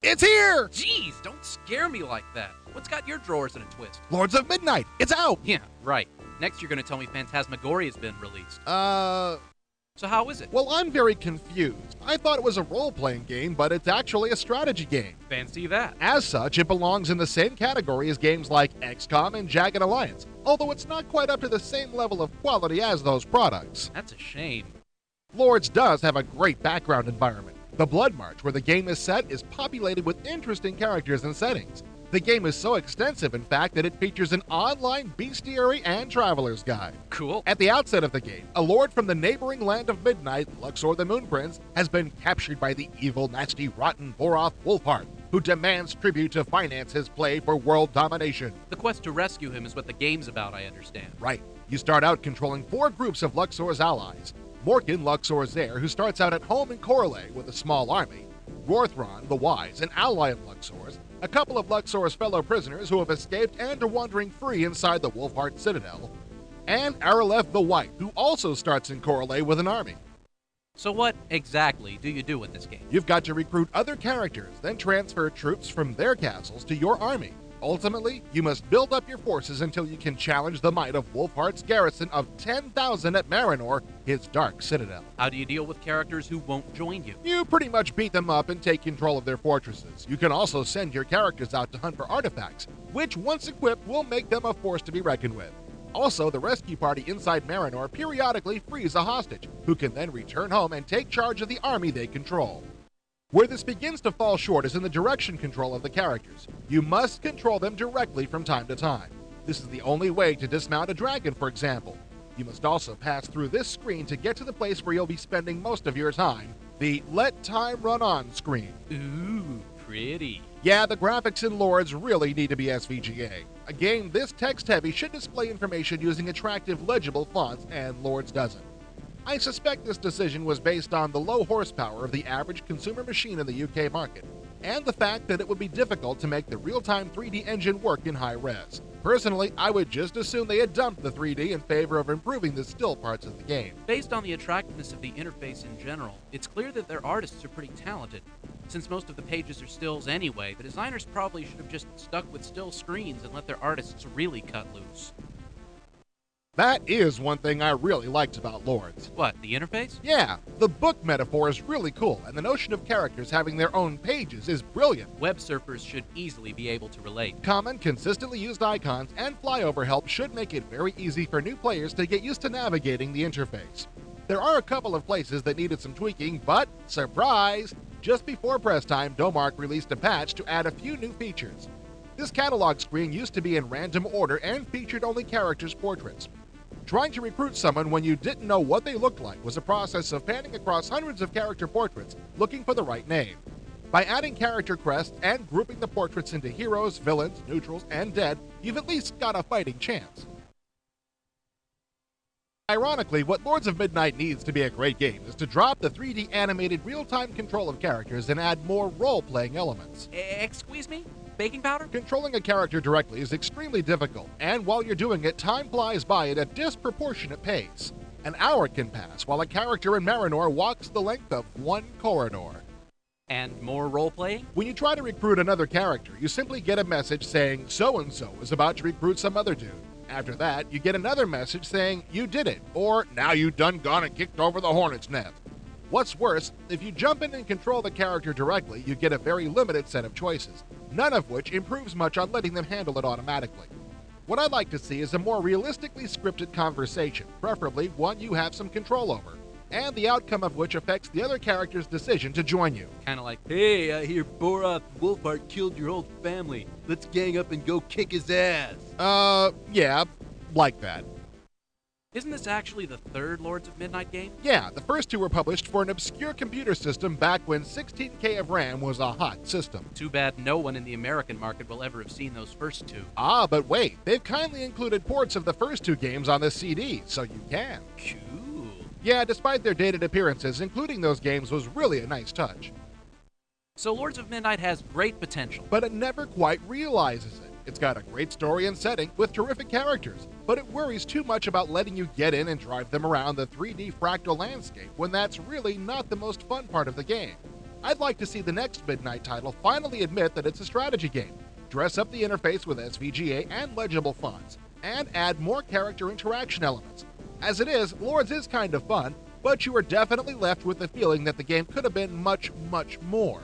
It's here! Jeez, don't scare me like that. What's got your drawers in a twist? Lords of Midnight, it's out! Yeah, right. Next you're gonna tell me Phantasmagoria's been released. So how is it? Well, I'm very confused. I thought it was a role-playing game, but it's actually a strategy game. Fancy that. As such, it belongs in the same category as games like XCOM and Jagged Alliance, although it's not quite up to the same level of quality as those products. That's a shame. Lords does have a great background environment. The Blood March, where the game is set, is populated with interesting characters and settings. The game is so extensive, in fact, that it features an online bestiary and traveler's guide. Cool. At the outset of the game, a lord from the neighboring land of Midnight, Luxor the Moon Prince, has been captured by the evil, nasty, rotten Boroth Wolfheart, who demands tribute to finance his play for world domination. The quest to rescue him is what the game's about, I understand. Right. You start out controlling 4 groups of Luxor's allies. Morkan, Luxor's heir, who starts out at home in Corley with a small army. Rorthron, the Wise, an ally of Luxor's. A couple of Luxor's fellow prisoners who have escaped and are wandering free inside the Wolfheart Citadel. And Araleth the White, who also starts in Corley with an army. So what exactly do you do in this game? You've got to recruit other characters, then transfer troops from their castles to your army. Ultimately, you must build up your forces until you can challenge the might of Wolfheart's garrison of 10,000 at Marinor, his dark citadel. How do you deal with characters who won't join you? You pretty much beat them up and take control of their fortresses. You can also send your characters out to hunt for artifacts, which once equipped will make them a force to be reckoned with. Also, the rescue party inside Marinor periodically frees a hostage, who can then return home and take charge of the army they control. Where this begins to fall short is in the direction control of the characters. You must control them directly from time to time. This is the only way to dismount a dragon, for example. You must also pass through this screen to get to the place where you'll be spending most of your time, the Let Time Run On screen. Ooh, pretty. Yeah, the graphics in Lords really need to be SVGA. A game this text-heavy should display information using attractive, legible fonts, and Lords doesn't. I suspect this decision was based on the low horsepower of the average consumer machine in the UK market, and the fact that it would be difficult to make the real-time 3D engine work in high res. Personally, I would just assume they had dumped the 3D in favor of improving the still parts of the game. Based on the attractiveness of the interface in general, it's clear that their artists are pretty talented. Since most of the pages are stills anyway, the designers probably should have just stuck with still screens and let their artists really cut loose. That is one thing I really liked about Lords. What, the interface? Yeah, the book metaphor is really cool, and the notion of characters having their own pages is brilliant. Web surfers should easily be able to relate. Common, consistently used icons and flyover help should make it very easy for new players to get used to navigating the interface. There are a couple of places that needed some tweaking, but, surprise! Just before press time, Domark released a patch to add a few new features. This catalog screen used to be in random order and featured only characters' portraits. Trying to recruit someone when you didn't know what they looked like was a process of panning across hundreds of character portraits looking for the right name. By adding character crests and grouping the portraits into heroes, villains, neutrals, and dead, you've at least got a fighting chance. Ironically, what Lords of Midnight needs to be a great game is to drop the 3D animated real-time control of characters and add more role-playing elements. Excuse me? Baking powder? Controlling a character directly is extremely difficult, and while you're doing it, time flies by at a disproportionate pace. An hour can pass while a character in Marinor walks the length of one corridor. And more role-playing? When you try to recruit another character, you simply get a message saying so-and-so is about to recruit some other dude. After that, you get another message saying you did it, or now you done gone and kicked over the hornet's nest. What's worse, if you jump in and control the character directly, you get a very limited set of choices, none of which improves much on letting them handle it automatically. What I'd like to see is a more realistically scripted conversation, preferably one you have some control over, and the outcome of which affects the other character's decision to join you. Kinda like, hey, I hear Boroth Wolfheart killed your whole family. Let's gang up and go kick his ass. Yeah, like that. Isn't this actually the third Lords of Midnight game? Yeah, the first two were published for an obscure computer system back when 16K of RAM was a hot system. Too bad no one in the American market will ever have seen those first two. Ah, but wait, they've kindly included ports of the first two games on this CD, so you can. Cool. Yeah, despite their dated appearances, including those games was really a nice touch. So Lords of Midnight has great potential. But it never quite realizes it. It's got a great story and setting with terrific characters, but it worries too much about letting you get in and drive them around the 3D fractal landscape when that's really not the most fun part of the game. I'd like to see the next Midnight title finally admit that it's a strategy game, dress up the interface with SVGA and legible fonts, and add more character interaction elements. As it is, Lords is kind of fun, but you are definitely left with the feeling that the game could have been much, much more.